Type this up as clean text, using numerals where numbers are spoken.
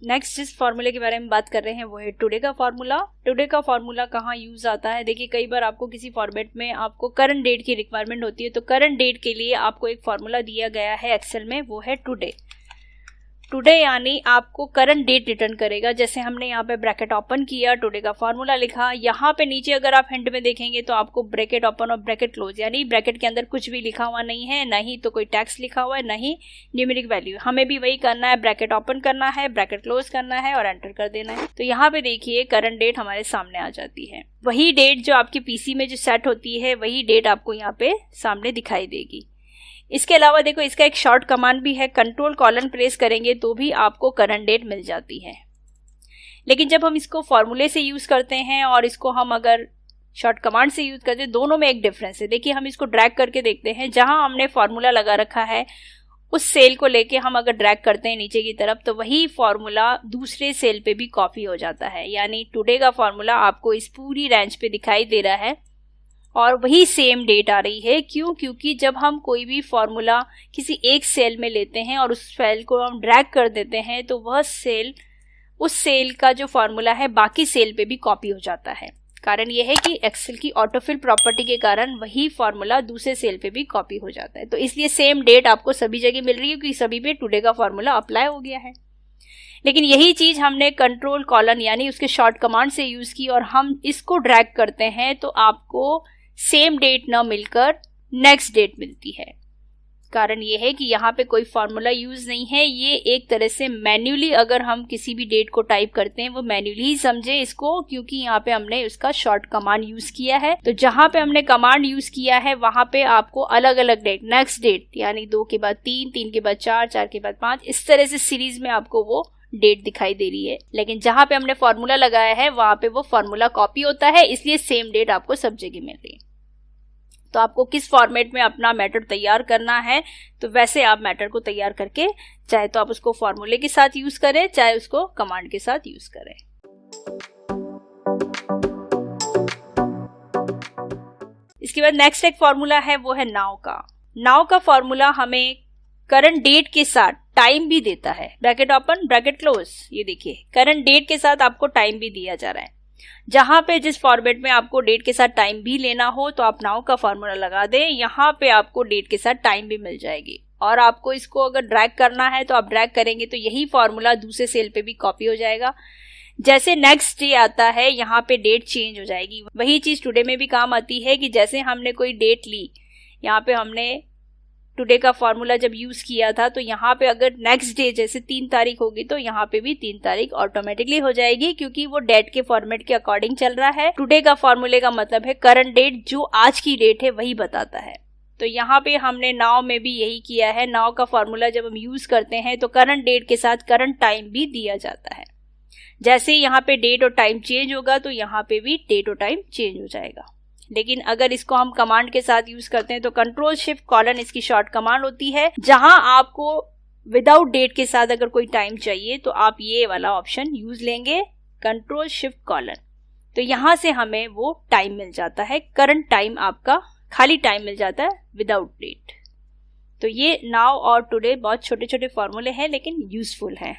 Next जिस फॉर्मूले के बारे में बात कर रहे हैं वो है टुडे का फॉर्मूला। टुडे का फॉर्मूला कहाँ यूज आता है? देखिए कई बार आपको किसी फॉर्मेट में आपको करंट डेट की रिक्वायरमेंट होती है, तो करंट डेट के लिए आपको एक फॉर्मूला दिया गया है एक्सेल में, वो है टुडे। टुडे यानी आपको करंट डेट रिटर्न करेगा। जैसे हमने यहाँ पे ब्रैकेट ओपन किया, टुडे का फॉर्मूला लिखा, यहाँ पे नीचे अगर आप हिंट में देखेंगे तो आपको ब्रैकेट ओपन और ब्रैकेट क्लोज, यानी ब्रैकेट के अंदर कुछ भी लिखा हुआ नहीं है, ना ही तो कोई टेक्स्ट लिखा हुआ है, ना ही न्यूमेरिक वैल्यू। हमें भी वही करना है, ब्रैकेट ओपन करना है, ब्रैकेट क्लोज करना है और एंटर कर देना है। तो यहाँ पे देखिए करंट डेट हमारे सामने आ जाती है। वही डेट जो आपके पीसी में जो सेट होती है वही डेट आपको यहाँ पे सामने दिखाई देगी। इसके अलावा देखो इसका एक शॉर्ट कमांड भी है, कंट्रोल कॉलन प्रेस करेंगे तो भी आपको करंट डेट मिल जाती है। लेकिन जब हम इसको फॉर्मूले से यूज करते हैं और इसको हम अगर शॉर्ट कमांड से यूज करते हैं, दोनों में एक डिफरेंस है। देखिए हम इसको ड्रैग करके देखते हैं, जहां हमने फॉर्मूला लगा रखा है उस सेल को लेके हम अगर ड्रैग करते हैं नीचे की तरफ तो वही फॉर्मूला दूसरे सेल पे भी कॉपी हो जाता है। यानी टुडे का फॉर्मूला आपको इस पूरी रेंज पे दिखाई दे रहा है और वही सेम डेट आ रही है। क्यों? क्योंकि जब हम कोई भी फॉर्मूला किसी एक सेल में लेते हैं और उस सेल को हम ड्रैग कर देते हैं तो वह सेल, उस सेल का जो फॉर्मूला है बाकी सेल पे भी कॉपी हो जाता है। कारण यह है कि एक्सेल की ऑटोफिल प्रॉपर्टी के कारण वही फॉर्मूला दूसरे सेल पे भी कॉपी हो जाता है। तो इसलिए सेम डेट आपको सभी जगह मिल रही है क्योंकि सभी पे टुडे का फॉर्मूला अप्लाई हो गया है। लेकिन यही चीज हमने कंट्रोल कॉलन यानी उसके शॉर्ट कमांड से यूज की और हम इसको ड्रैग करते हैं तो आपको सेम डेट न मिलकर नेक्स्ट डेट मिलती है। कारण यह है कि यहाँ पे कोई फॉर्मूला यूज नहीं है, ये एक तरह से मैन्युअली अगर हम किसी भी डेट को टाइप करते हैं वो मैन्युअली ही समझे इसको, क्योंकि यहाँ पे हमने उसका शॉर्ट कमांड यूज किया है। तो जहां पे हमने कमांड यूज किया है वहां पे आपको अलग अलग डेट, नेक्स्ट डेट यानी 2 के बाद 3, 3 के बाद 4, 4 के बाद 5, इस तरह से सीरीज में आपको वो डेट दिखाई दे रही है। लेकिन जहां पे हमने फॉर्मूला लगाया है वहां पे वो फॉर्मूला कॉपी होता है, इसलिए सेम डेट आपको सब जगह मिल रही है। तो आपको किस फॉर्मेट में अपना मैटर तैयार करना है तो वैसे आप मैटर को तैयार करके चाहे तो आप उसको फॉर्मूले के साथ यूज करें, चाहे उसको कमांड के साथ यूज करें। इसके बाद नेक्स्ट एक फॉर्मूला है वो है नाउ का। नाउ का फॉर्मूला हमें करंट डेट के साथ टाइम भी देता है। ब्रैकेट ओपन ब्रैकेट क्लोज, ये देखिए करंट डेट के साथ आपको टाइम भी दिया जा रहा है। जहां पे जिस फॉर्मेट में आपको डेट के साथ टाइम भी लेना हो तो आप नाउ का फॉर्मूला लगा दें, यहाँ पे आपको डेट के साथ टाइम भी मिल जाएगी। और आपको इसको अगर ड्रैग करना है तो आप ड्रैग करेंगे तो यही फॉर्मूला दूसरे सेल पे भी कॉपी हो जाएगा। जैसे नेक्स्ट डे आता है यहाँ पे डेट चेंज हो जाएगी। वही चीज टुडे में भी काम आती है कि जैसे हमने कोई डेट ली, यहाँ पे हमने टुडे का फॉर्मूला जब यूज किया था तो यहाँ पे अगर नेक्स्ट डे जैसे 3 तारीख होगी तो यहाँ पे भी 3 तारीख ऑटोमेटिकली हो जाएगी, क्योंकि वो डेट के फॉर्मेट के अकॉर्डिंग चल रहा है। टुडे का फॉर्मूले का मतलब है करंट डेट, जो आज की डेट है वही बताता है। तो यहाँ पे हमने नाउ में भी यही किया है। नाउ का फॉर्मूला जब हम यूज करते हैं तो करंट डेट के साथ करंट टाइम भी दिया जाता है। जैसे यहाँ पे डेट और टाइम चेंज होगा तो यहाँ पे भी डेट और टाइम चेंज हो जाएगा। लेकिन अगर इसको हम कमांड के साथ यूज करते हैं तो कंट्रोल शिफ्ट कॉलन इसकी शॉर्ट कमांड होती है। जहां आपको विदाउट डेट के साथ अगर कोई टाइम चाहिए तो आप ये वाला ऑप्शन यूज लेंगे, कंट्रोल शिफ्ट कॉलन। तो यहां से हमें वो टाइम मिल जाता है, करंट टाइम आपका खाली टाइम मिल जाता है विदाउट डेट। तो ये नाउ और टुडे बहुत छोटे छोटे फॉर्मूले हैं लेकिन यूजफुल हैं।